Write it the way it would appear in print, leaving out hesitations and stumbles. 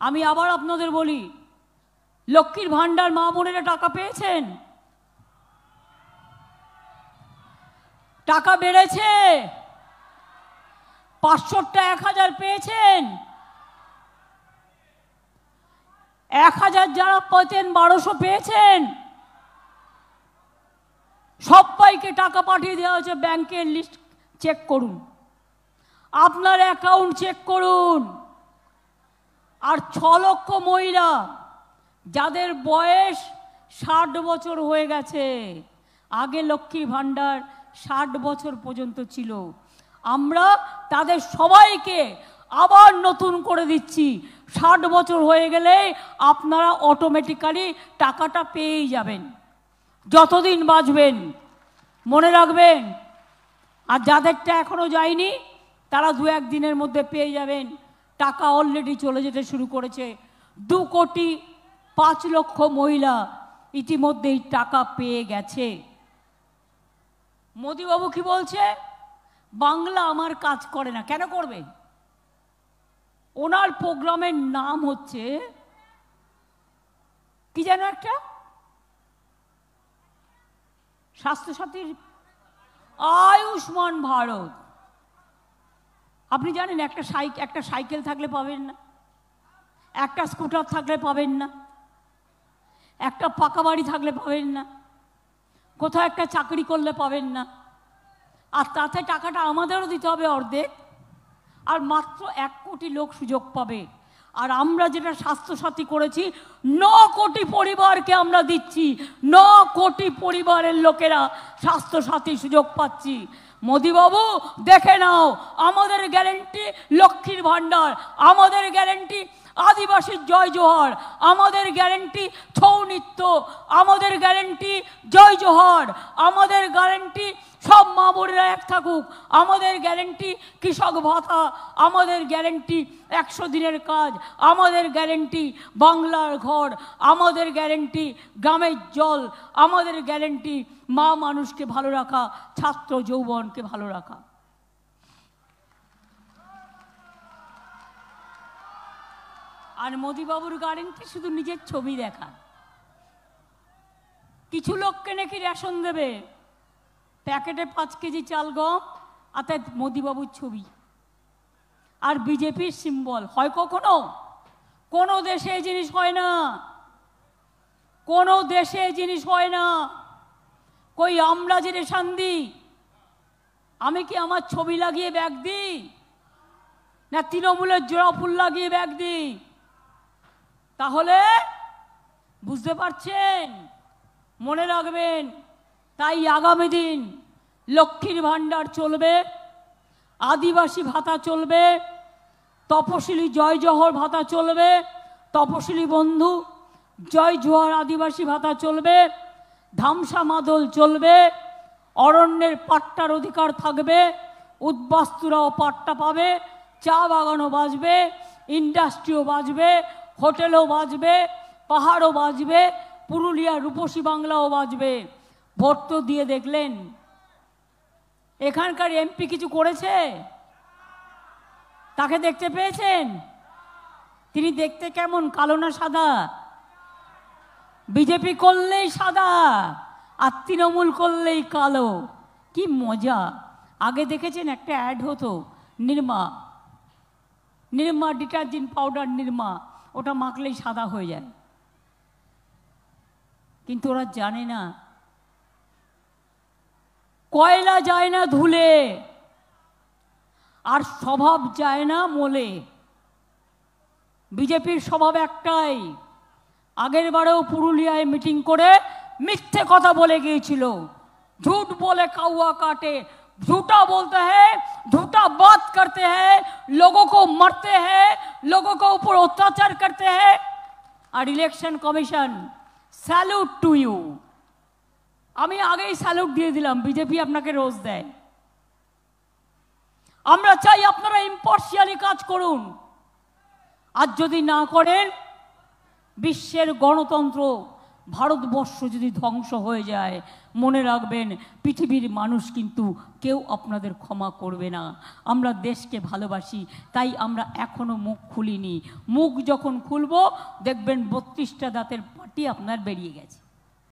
আমি আবার আপনাদের বলি, লক্ষ্মীর ভান্ডার মা বোনেরা টাকা পেয়েছেন? টাকা বেড়েছে? 500টা 1000 পেয়েছেন? 1000 যারা পেতেন 1200 পেয়েছেন? সবাইকে টাকা পাঠিয়ে দেওয়া হয়েছে। ব্যাংকের লিস্ট চেক করুন, আপনার অ্যাকাউন্ট চেক করুন। আর 6 লক্ষ মহিলা যাদের বয়স 60 বছর হয়ে গেছে, আগে লক্ষ্মীর ভান্ডার 60 বছর পর্যন্ত ছিল, আমরা তাদের সবাইকে আবার নতুন করে দিচ্ছি। 60 বছর হয়ে গেলে আপনারা অটোমেটিক্যালি টাকাটা পেয়েই যাবেন, যতদিন বাঁচবেন, মনে রাখবেন। আর যাদেরটা এখনো যায়নি তারা 2-1 দিনের মধ্যে পেয়ে যাবেন। টাকা অলরেডি চলে যেতে শুরু করেছে। 2,05,00,000 মহিলা ইতিমধ্যেই টাকা পেয়ে গেছে। মোদিবাবু কি বলছে? বাংলা আমার কাজ করে না। কেন করবে? ওনার প্রোগ্রামের নাম হচ্ছে কি যেন একটা, স্বাস্থ্যসাথীর আয়ুষ্মান ভারত। আপনি জানেন একটা সাইকেল থাকলে পাবেন না, একটা স্কুটার থাকলে পাবেন না, একটা পাকা বাড়ি থাকলে পাবেন না, কোথাও একটা চাকরি করলে পাবেন না। আর তাতে টাকাটা আমাদেরও দিতে হবে অর্ধেক। আর মাত্র 1 কোটি লোক সুযোগ পাবে। আর আমরা যেটা স্বাস্থ্যসাথী করেছি, 9 কোটি পরিবারকে আমরা দিচ্ছি। 9 কোটি পরিবারের লোকেরা স্বাস্থ্যসাথী সুযোগ পাচ্ছি। মোদিবাবু দেখে নাও, আমাদের গ্যারেন্টি লক্ষ্মীর ভান্ডার, আমাদের গ্যারেন্টি আদিবাসীর জয় জোহার, আমাদের গ্যারেন্টি ছৌ নৃত্য, আমাদের গ্যারেন্টি জয় জোহার, আমাদের গ্যারেন্টি সব মা বোনেরা এক থাকুক, আমাদের গ্যারেন্টি কৃষক ভাতা, আমাদের গ্যারেন্টি 100 দিনের কাজ, আমাদের গ্যারেন্টি বাংলার ঘর, আমাদের গ্যারেন্টি গ্রামের জল, আমাদের গ্যারেন্টি মা মানুষকে ভালো রাখা, ছাত্র যৌবনকে ভালো রাখা। আর মোদিবাবুর গ্যারেন্টি শুধু নিজের ছবি দেখা। কিছু লোককে নাকি রেশন দেবে, প্যাকেটে 5 কেজি চাল গম, আর তাই মোদিবাবুর ছবি আর বিজেপির সিম্বল। হয় কখনো? কোনো দেশে এই জিনিস হয় না, কোনো দেশে এই জিনিস হয় না। কই আমরা যে রেশন দিই, আমি কি আমার ছবি লাগিয়ে ব্যাগ দিই, না তৃণমূলের জোড়া ফুল লাগিয়ে ব্যাগ দিই? তাহলে বুঝতে পারছেন, মনে রাখবেন। তাই আগামী দিন লক্ষ্মীর ভান্ডার চলবে, আদিবাসী ভাতা চলবে, তপশিলি জয় জোহর ভাতা চলবে, তপশিলি বন্ধু জয় জোহর আদিবাসী ভাতা চলবে, ধামসা মাদল চলবে, অরণ্যের পাট্টার অধিকার থাকবে, উদ্বাস্তুরাও পাট্টা পাবে, চা বাগানও বাঁচবে, ইন্ডাস্ট্রিও বাঁচবে, হোটেলও বাঁচবে, পাহাড়ও বাঁচবে, পুরুলিয়া রূপসী বাংলাও বাঁচবে। ভোট তো দিয়ে দেখলেন, এখানকার এমপি কিছু করেছে? তাকে দেখতে পেয়েছেন? তিনি দেখতে কেমন, কালো না সাদা? বিজেপি করলেই সাদা আর তৃণমূল করলেই কালো। কি মজা! আগে দেখেছেন একটা অ্যাড হতো, নির্মা ডিটারজেন্ট পাউডার নির্মা, ওটা মাখলেই সাদা হয়ে যায়। কিন্তু ওরা জানে না, কয়লা যায় না ধুলে, আর স্বভাব যায় না মোলে। বিজেপির স্বভাব একটাই, আগের বারেও পুরুলিয়ায় মিটিং করে মিথ্যে কথা বলে গিয়েছিল। झूठ बोले कौवा काटे, झूठा बोलते हैं, झूठा बात करते हैं, लोगों को मरते हैं, लोगों को ऊपर अत्याचार करते हैं। और election commission salute to you. আমি আগেই স্যালুট দিয়ে দিলাম, বিজেপি আপনাকে রোজ দেয়। আমরা চাই আপনারা ইম্পার্শিয়ালি কাজ করুন। আর যদি না করেন, বিশ্বের গণতন্ত্র ভারতবর্ষ যদি ধ্বংস হয়ে যায়, মনে রাখবেন পৃথিবীর মানুষ কিন্তু কেউ আপনাদের ক্ষমা করবে না। আমরা দেশকে ভালোবাসি, তাই আমরা এখনো মুখ খুলিনি। মুখ যখন খুলবো দেখবেন 32টা দাঁতের পাটি আপনার বেরিয়ে গেছে।